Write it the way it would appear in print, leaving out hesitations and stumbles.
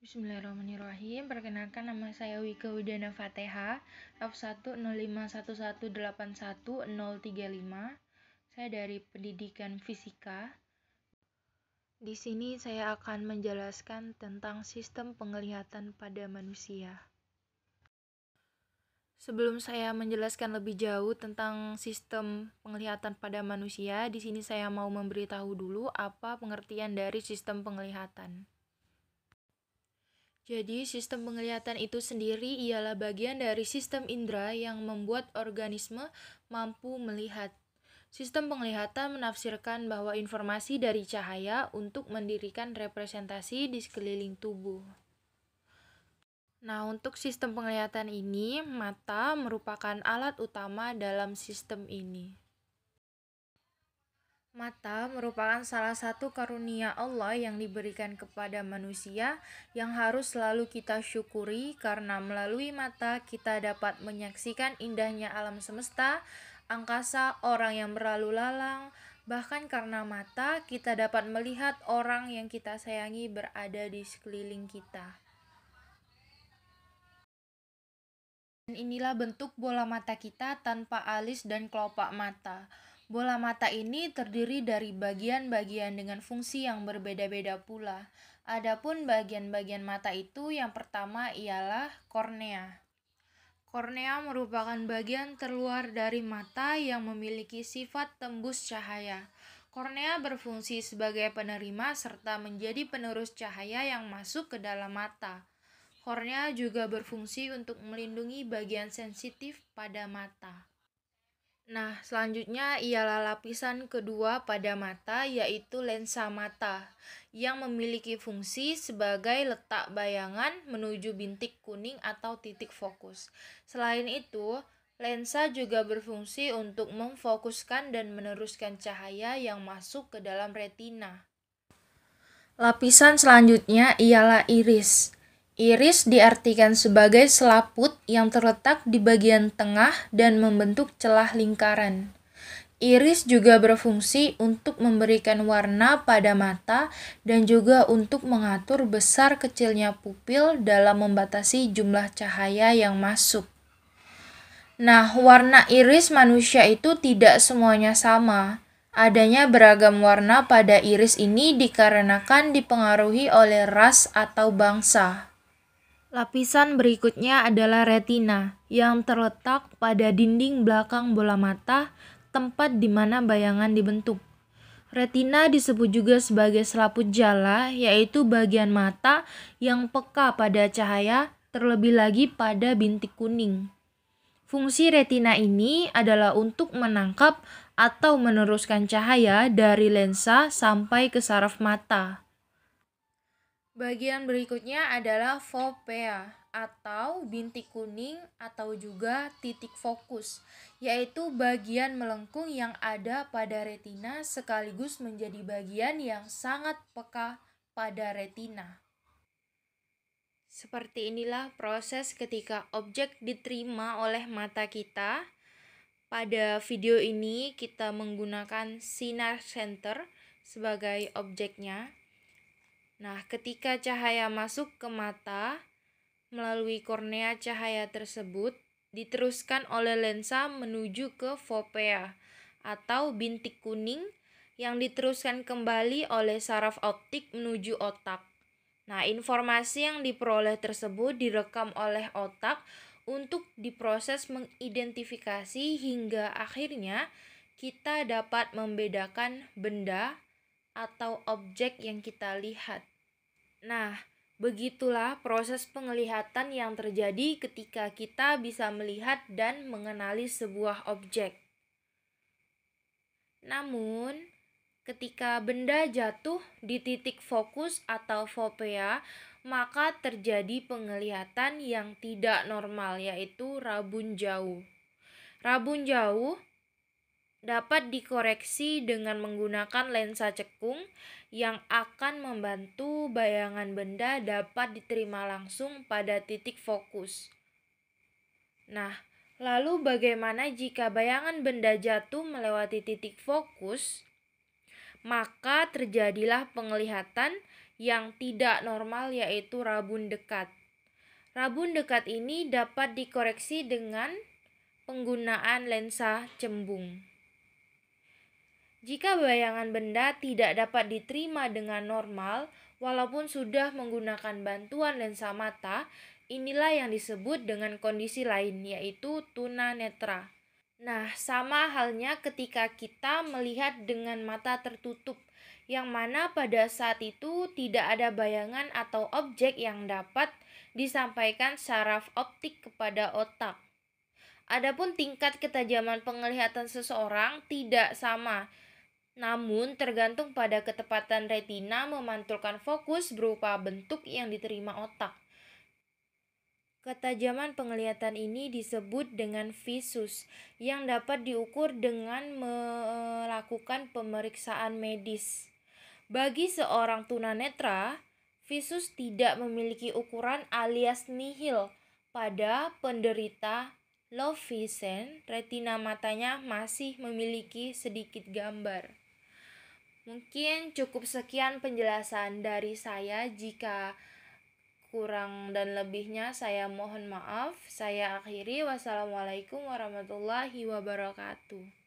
Bismillahirrahmanirrahim. Perkenalkan, nama saya Wika Widana Fateha, F10511811035. Saya dari Pendidikan Fisika. Di sini saya akan menjelaskan tentang sistem penglihatan pada manusia. Sebelum saya menjelaskan lebih jauh tentang sistem penglihatan pada manusia, di sini saya mau memberitahu dulu apa pengertian dari sistem penglihatan. Jadi, sistem penglihatan itu sendiri ialah bagian dari sistem indera yang membuat organisme mampu melihat. Sistem penglihatan menafsirkan bahwa informasi dari cahaya untuk mendirikan representasi di sekeliling tubuh. Nah, untuk sistem penglihatan ini, mata merupakan alat utama dalam sistem ini. Mata merupakan salah satu karunia Allah yang diberikan kepada manusia yang harus selalu kita syukuri karena melalui mata kita dapat menyaksikan indahnya alam semesta, angkasa, orang yang berlalu lalang, bahkan karena mata kita dapat melihat orang yang kita sayangi berada di sekeliling kita. Dan inilah bentuk bola mata kita tanpa alis dan kelopak mata. Bola mata ini terdiri dari bagian-bagian dengan fungsi yang berbeda-beda pula. Adapun bagian-bagian mata itu yang pertama ialah kornea. Kornea merupakan bagian terluar dari mata yang memiliki sifat tembus cahaya. Kornea berfungsi sebagai penerima serta menjadi penerus cahaya yang masuk ke dalam mata. Kornea juga berfungsi untuk melindungi bagian sensitif pada mata. Nah, selanjutnya ialah lapisan kedua pada mata, yaitu lensa mata, yang memiliki fungsi sebagai letak bayangan menuju bintik kuning atau titik fokus. Selain itu, lensa juga berfungsi untuk memfokuskan dan meneruskan cahaya yang masuk ke dalam retina. Lapisan selanjutnya ialah iris. Iris diartikan sebagai selaput yang terletak di bagian tengah dan membentuk celah lingkaran. Iris juga berfungsi untuk memberikan warna pada mata dan juga untuk mengatur besar kecilnya pupil dalam membatasi jumlah cahaya yang masuk. Nah, warna iris manusia itu tidak semuanya sama. Adanya beragam warna pada iris ini dikarenakan dipengaruhi oleh ras atau bangsa. Lapisan berikutnya adalah retina, yang terletak pada dinding belakang bola mata, tempat di mana bayangan dibentuk. Retina disebut juga sebagai selaput jala, yaitu bagian mata yang peka pada cahaya, terlebih lagi pada bintik kuning. Fungsi retina ini adalah untuk menangkap atau meneruskan cahaya dari lensa sampai ke saraf mata. Bagian berikutnya adalah fovea atau bintik kuning atau juga titik fokus, yaitu bagian melengkung yang ada pada retina sekaligus menjadi bagian yang sangat peka pada retina. Seperti inilah proses ketika objek diterima oleh mata kita. Pada video ini kita menggunakan sinar center sebagai objeknya. Nah, ketika cahaya masuk ke mata melalui kornea, cahaya tersebut diteruskan oleh lensa menuju ke fovea atau bintik kuning yang diteruskan kembali oleh saraf optik menuju otak. Nah, informasi yang diperoleh tersebut direkam oleh otak untuk diproses mengidentifikasi hingga akhirnya kita dapat membedakan benda atau objek yang kita lihat. Nah, begitulah proses penglihatan yang terjadi ketika kita bisa melihat dan mengenali sebuah objek. Namun, ketika benda jatuh di titik fokus atau fovea, maka terjadi penglihatan yang tidak normal, yaitu rabun jauh. Rabun jauh dapat dikoreksi dengan menggunakan lensa cekung yang akan membantu bayangan benda dapat diterima langsung pada titik fokus. Nah, lalu bagaimana jika bayangan benda jatuh melewati titik fokus? Maka terjadilah penglihatan yang tidak normal, yaitu rabun dekat. Rabun dekat ini dapat dikoreksi dengan penggunaan lensa cembung. Jika bayangan benda tidak dapat diterima dengan normal, walaupun sudah menggunakan bantuan lensa mata, inilah yang disebut dengan kondisi lain, yaitu tunanetra. Nah, sama halnya ketika kita melihat dengan mata tertutup, yang mana pada saat itu tidak ada bayangan atau objek yang dapat disampaikan syaraf optik kepada otak. Adapun tingkat ketajaman penglihatan seseorang tidak sama, namun tergantung pada ketepatan retina memantulkan fokus berupa bentuk yang diterima otak. Ketajaman penglihatan ini disebut dengan visus, yang dapat diukur dengan melakukan pemeriksaan medis. Bagi seorang tunanetra, visus tidak memiliki ukuran alias nihil. Pada penderita low vision, retina matanya masih memiliki sedikit gambar. Mungkin cukup sekian penjelasan dari saya. Jika kurang dan lebihnya saya mohon maaf. Saya akhiri. Wassalamualaikum warahmatullahi wabarakatuh.